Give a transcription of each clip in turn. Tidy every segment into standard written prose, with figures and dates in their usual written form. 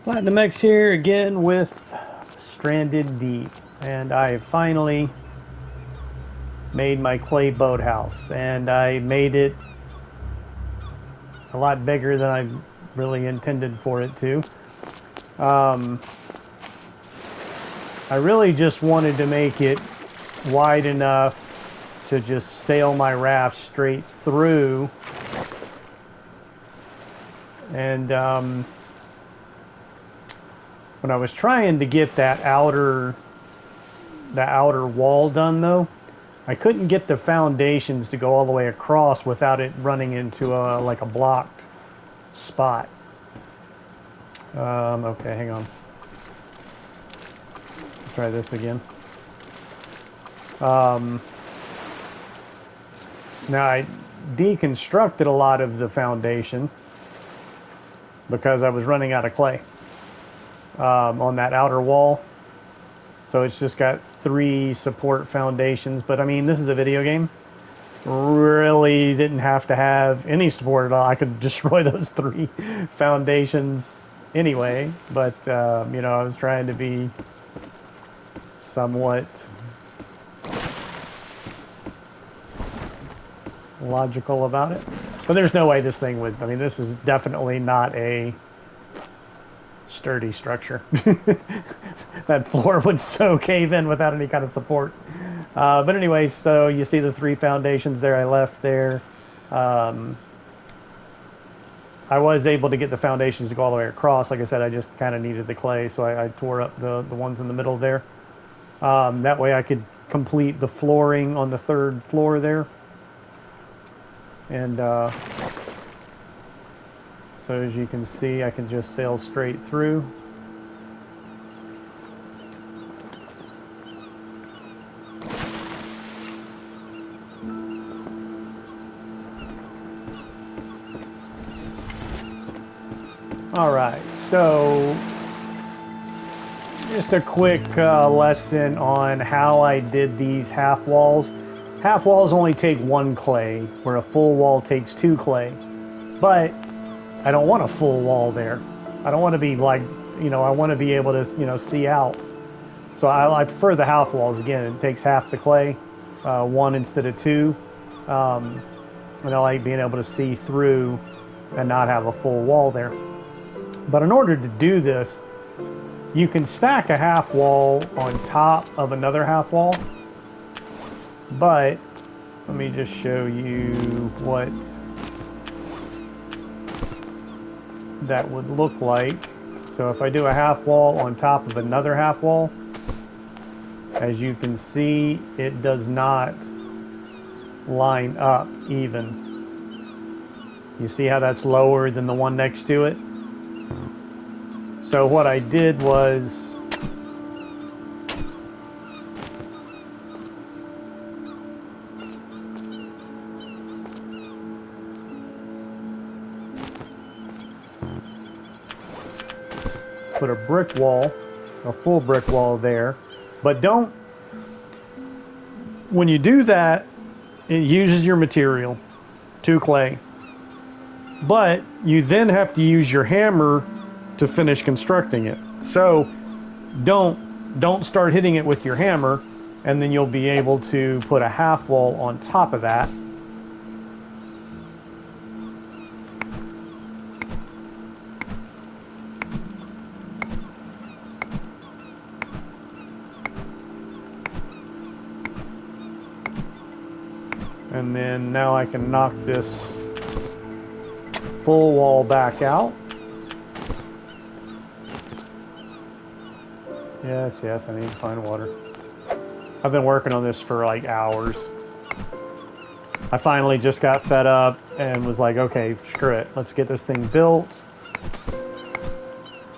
Platinum X here again with Stranded Deep, and I have finally made my clay boathouse, and I made it a lot bigger than I really intended for it to. Um, I really just wanted to make it wide enough to just sail my raft straight through, and when I was trying to get the outer wall done though, I couldn't get the foundations to go all the way across without it running into like a blocked spot. Okay, hang on. Try this again. Um, Now I deconstructed a lot of the foundation because I was running out of clay on that outer wall. So it's just got 3 support foundations. But I mean, this is a video game. Really didn't have to have any support at all. I could destroy those 3 foundations anyway. But, I was trying to be somewhat logical about it. But there's no way this thing would, I mean, this is definitely not a sturdy structure. That floor would so cave in without any kind of support. But anyway, so you see the 3 foundations there I left there. I was able to get the foundations to go all the way across. Like I said, I just kind of needed the clay, so I tore up the ones in the middle there. That way I could complete the flooring on the 3rd floor there. And so as you can see, I can just sail straight through. All right, so just a quick lesson on how I did these half walls. Half walls only take 1 clay, where a full wall takes 2 clay. But I don't want a full wall there. I don't want to be like, I want to be able to, see out. So I prefer the half walls. Again, it takes half the clay, 1 instead of 2. And I like being able to see through and not have a full wall there. But in order to do this, you can stack a half wall on top of another half wall. But let me just show you what that would look like. So if I do a half wall on top of another half wall, as you can see, it does not line up even. You see how that's lower than the one next to it? So what I did was put a brick wall, a full brick wall there. But don't, when you do that, it uses your material, 2 clay. But you then have to use your hammer to finish constructing it. So don't start hitting it with your hammer, and then you'll be able to put a half wall on top of that. And then now I can knock this full wall back out. Yes, I need to find water. I've been working on this for like hours. I finally just got fed up and was like, okay, screw it. Let's get this thing built.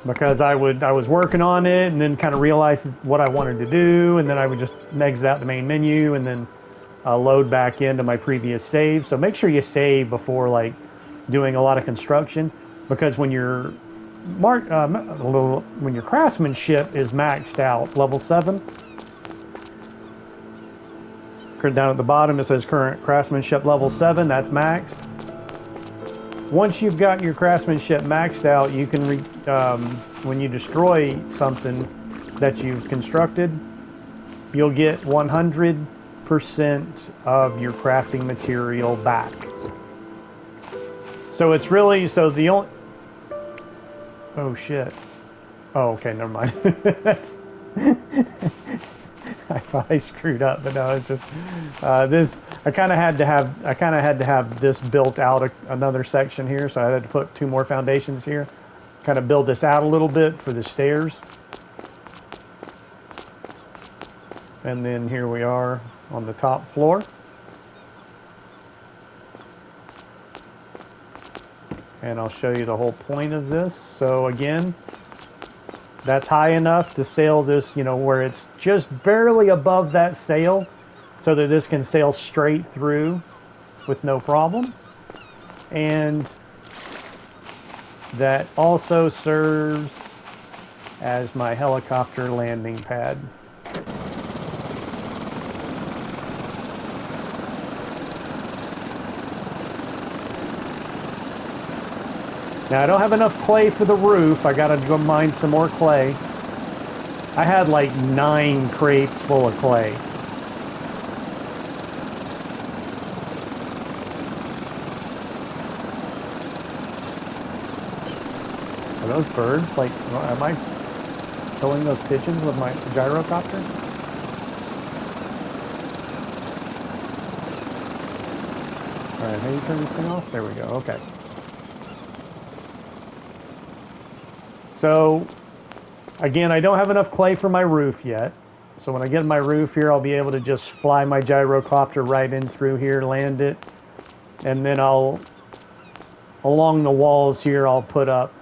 Because I was working on it and then kind of realized what I wanted to do, and then I would just exit out the main menu and then load back into my previous save. So make sure you save before like doing a lot of construction, because when your when your craftsmanship is maxed out, level 7, down at the bottom it says current craftsmanship level 7, that's max. once you've got your craftsmanship maxed out, you can, when you destroy something that you've constructed, you'll get 100% of your crafting material back. So it's really, so the only, oh shit. Oh, okay, never mind. That's, I thought I screwed up, but no, it's just this. I kind of had to have this built out another section here, so I had to put 2 more foundations here. Kind of build this out a little bit for the stairs, and then here we are on the top floor. And I'll show you the whole point of this. So again, that's high enough to sail this, you know, where it's just barely above that sail, so that this can sail straight through with no problem. And that also serves as my helicopter landing pad. Now I don't have enough clay for the roof. I gotta go mine some more clay. I had like 9 crates full of clay. Are those birds? Like, am I killing those pigeons with my gyrocopter? Alright, how do you turn this thing off? There we go, okay. So, again, I don't have enough clay for my roof yet. So when I get my roof here, I'll be able to just fly my gyrocopter right in through here, land it. And then I'll, along the walls here, I'll put up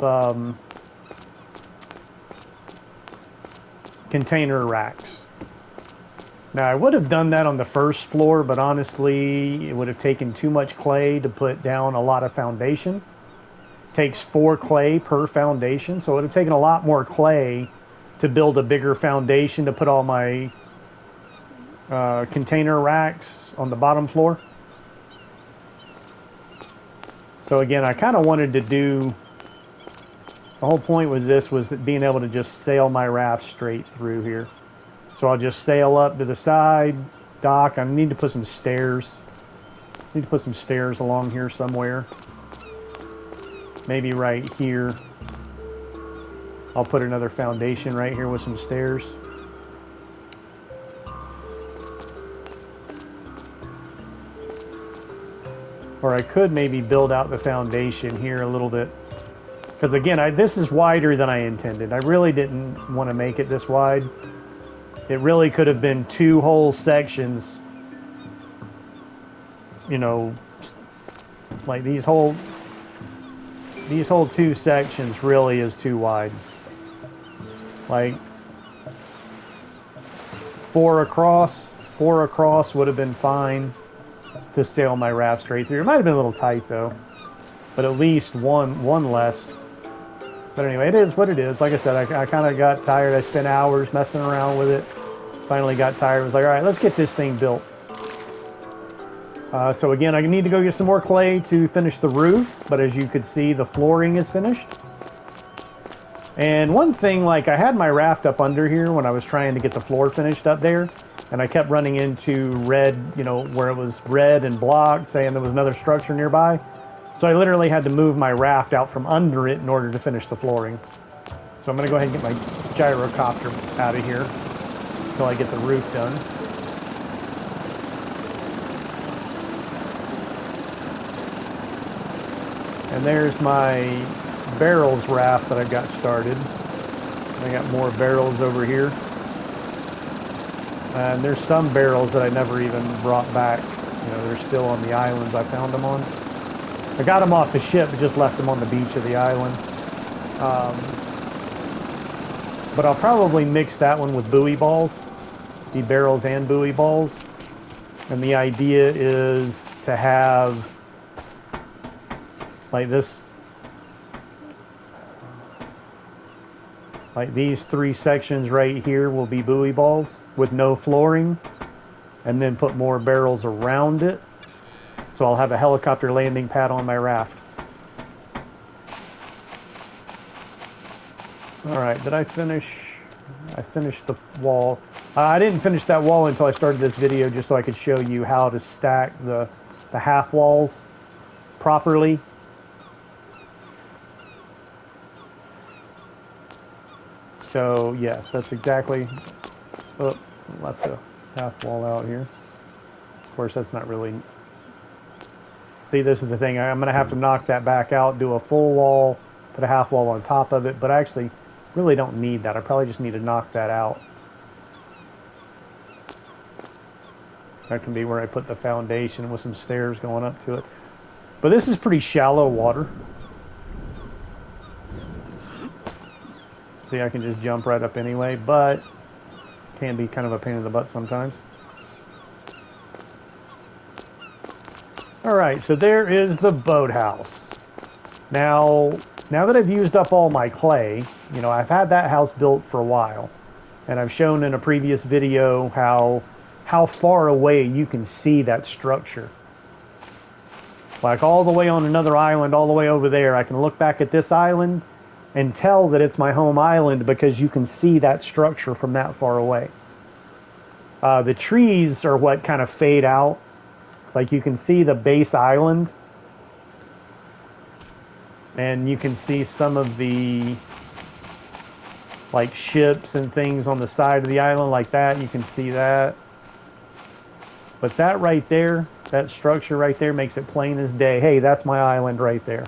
container racks. Now, I would have done that on the first floor, but honestly, it would have taken too much clay to put down a lot of foundation. Takes 4 clay per foundation, so it would have taken a lot more clay to build a bigger foundation to put all my container racks on the bottom floor. So again, I kind of wanted to do, the whole point was this, was being able to just sail my raft straight through here. So I'll just sail up to the side, dock. I need to put some stairs. Need to put some stairs along here somewhere. Maybe right here. I'll put another foundation right here with some stairs. Or I could maybe build out the foundation here a little bit. Because again, this is wider than I intended. I really didn't want to make it this wide. It really could have been 2 whole sections. You know, like these whole 2 sections really is too wide. Like 4 across would have been fine to sail my raft straight through. It might have been a little tight though, but at least one less. But anyway, it is what it is. Like I said, I kind of got tired. I spent hours messing around with it. Finally got tired. I was like, all right, let's get this thing built. So again, I need to go get some more clay to finish the roof, but as you could see, the flooring is finished. And one thing, like I had my raft up under here when I was trying to get the floor finished up there, and I kept running into red, you know, where it was red and blocked, saying there was another structure nearby. So I literally had to move my raft out from under it in order to finish the flooring. So I'm going to go ahead and get my gyrocopter out of here until I get the roof done. And there's my barrels raft that I got started. I got more barrels over here. And there's some barrels that I never even brought back. You know, they're still on the islands I found them on. I got them off the ship, but just left them on the beach of the island. But I'll probably mix that one with buoy balls. The barrels and buoy balls. And the idea is to have like this, like these 3 sections right here will be buoy balls with no flooring, and then put more barrels around it. So I'll have a helicopter landing pad on my raft. All right, did I finish? I finished the wall. I didn't finish that wall until I started this video, just so I could show you how to stack the half walls properly. So yes, that's exactly. Oh, left the half wall out here. Of course, that's not really. See, this is the thing. I'm going to have to knock that back out, do a full wall, put a half wall on top of it. But I actually really don't need that. I probably just need to knock that out. That can be where I put the foundation with some stairs going up to it. But this is pretty shallow water. See, I can just jump right up anyway, but can be kind of a pain in the butt sometimes. All right, so there is the boathouse. Now that I've used up all my clay, you know, I've had that house built for a while, and I've shown in a previous video how far away you can see that structure. Like all the way on another island, all the way over there, I can look back at this island and tell that it's my home island because you can see that structure from that far away. The trees are what kind of fade out. It's like you can see the base island, and you can see some of the like ships and things on the side of the island like that. You can see that. But that right there, that structure right there makes it plain as day. Hey, that's my island right there.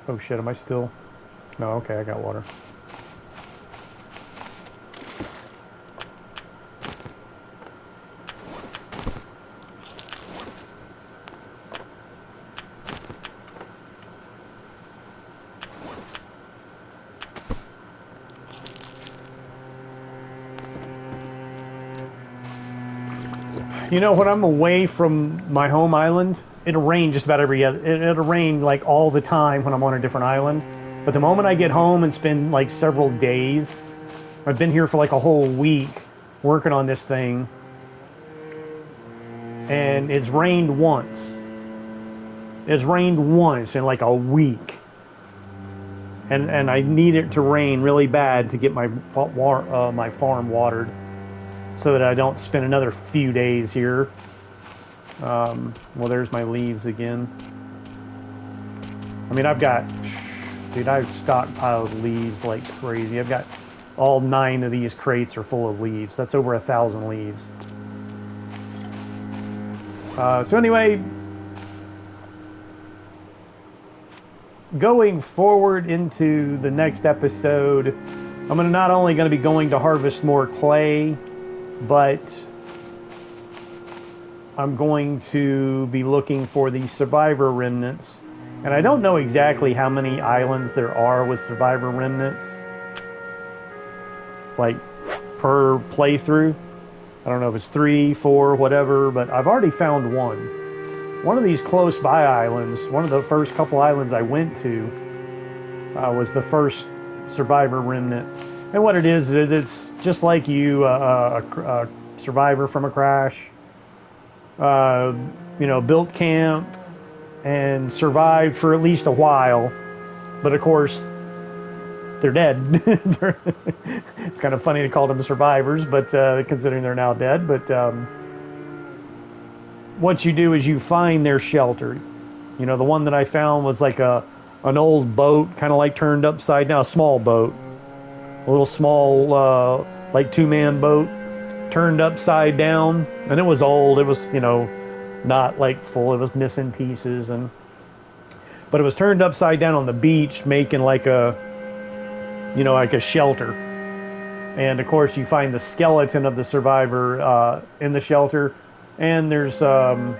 Oh shit, am I still? No, okay, I got water. You know, when I'm away from my home island, it'll rain just about every other. It'll rain like all the time when I'm on a different island. But the moment I get home and spend like several days, I've been here for like a whole week working on this thing, and it's rained once. It's rained once in like a week, and I need it to rain really bad to get my farm watered, so that I don't spend another few days here. Well, there's my leaves again. I mean, I've stockpiled leaves like crazy. I've got all 9 of these crates are full of leaves. That's over 1,000 leaves. So anyway, going forward into the next episode, I'm not only going to be going to harvest more clay, but I'm going to be looking for the survivor remnants. And I don't know exactly how many islands there are with survivor remnants, like per playthrough. I don't know if it's 3, 4, whatever, but I've already found one. One of these close by islands, one of the first couple islands I went to, was the first survivor remnant. And what it is, it's just like you, a survivor from a crash, you know, built camp and survived for at least a while. But of course, they're dead. It's kind of funny to call them survivors, but considering they're now dead. But what you do is you find their shelter. You know, the one that I found was like an old boat, kind of like turned upside down, a small boat. A little small, like 2-man boat, turned upside down, and it was old. It was, you know, not like full. It was missing pieces, but it was turned upside down on the beach, making like a, you know, like a shelter. And of course, you find the skeleton of the survivor in the shelter, and there's, of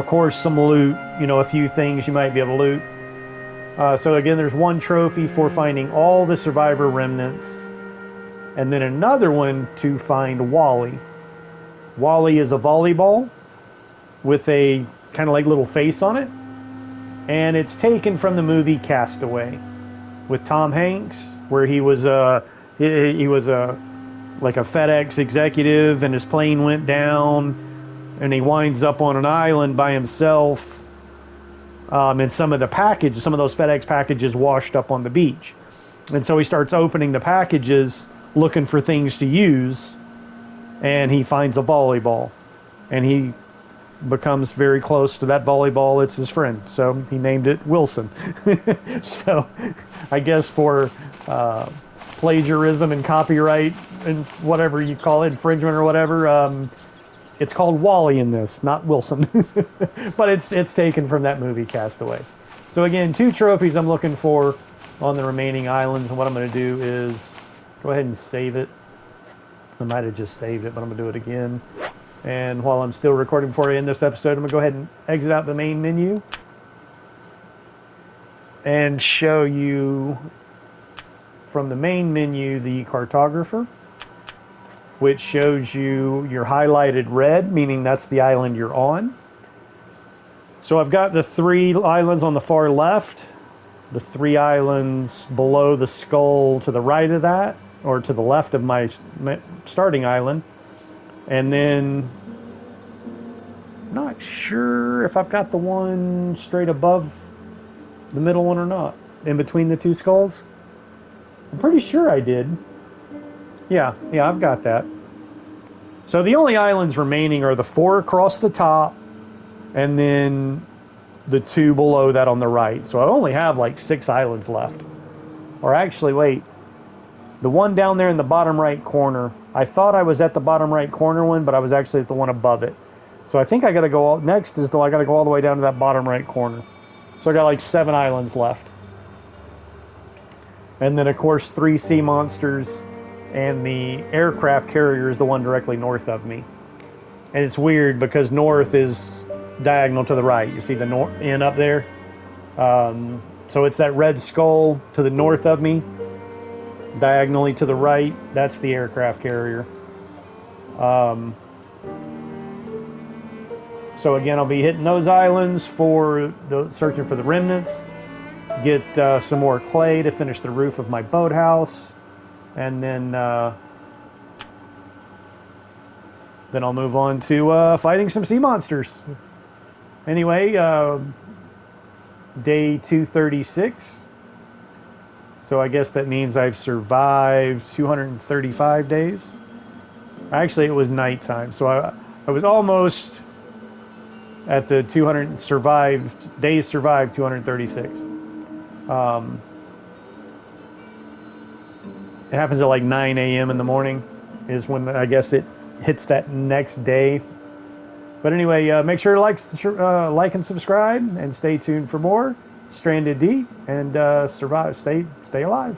course, some loot. You know, a few things you might be able to loot. So again, there's one trophy for finding all the survivor remnants, and then another one to find Wally. Wally is a volleyball with a kind of like little face on it, and it's taken from the movie Castaway with Tom Hanks, where he was like a FedEx executive, and his plane went down, and he winds up on an island by himself. and some of those FedEx packages washed up on the beach. And so he starts opening the packages, looking for things to use, and he finds a volleyball. And he becomes very close to that volleyball. It's his friend. So he named it Wilson. So I guess for plagiarism and copyright and whatever you call it, infringement or whatever, it's called Wally in this, not Wilson. But it's taken from that movie, Castaway. So again, 2 trophies I'm looking for on the remaining islands. And what I'm going to do is go ahead and save it. I might have just saved it, but I'm going to do it again. And while I'm still recording before I end this episode, I'm going to go ahead and exit out the main menu and show you from the main menu the cartographer, which shows you your highlighted red, meaning that's the island you're on. So I've got the 3 islands on the far left, the 3 islands below the skull to the right of that, or to the left of my starting island. And then, not sure if I've got the one straight above the middle one or not, in between the 2 skulls. I'm pretty sure I did. Yeah, I've got that. So the only islands remaining are the 4 across the top, and then the 2 below that on the right. So I only have like 6 islands left. Or actually, wait. The one down there in the bottom right corner, I thought I was at the bottom right corner one, but I was actually at the one above it. So I think I got to go next is though I got to go all the way down to that bottom right corner. So I got like 7 islands left. And then of course 3 sea monsters, and the aircraft carrier is the one directly north of me. And it's weird because north is diagonal to the right. You see the N up there? So it's that red skull to the north of me. Diagonally to the right, that's the aircraft carrier. So again, I'll be hitting those islands for searching for the remnants. Get some more clay to finish the roof of my boathouse, and then I'll move on to fighting some sea monsters. Anyway, day 236. So I guess that means I've survived 235 days. Actually, it was nighttime, so I was almost at the 200 survived days survived 236. It happens at like 9 a.m. in the morning is when I guess it hits that next day. But anyway, make sure to like and subscribe, and stay tuned for more Stranded Deep, and stay alive.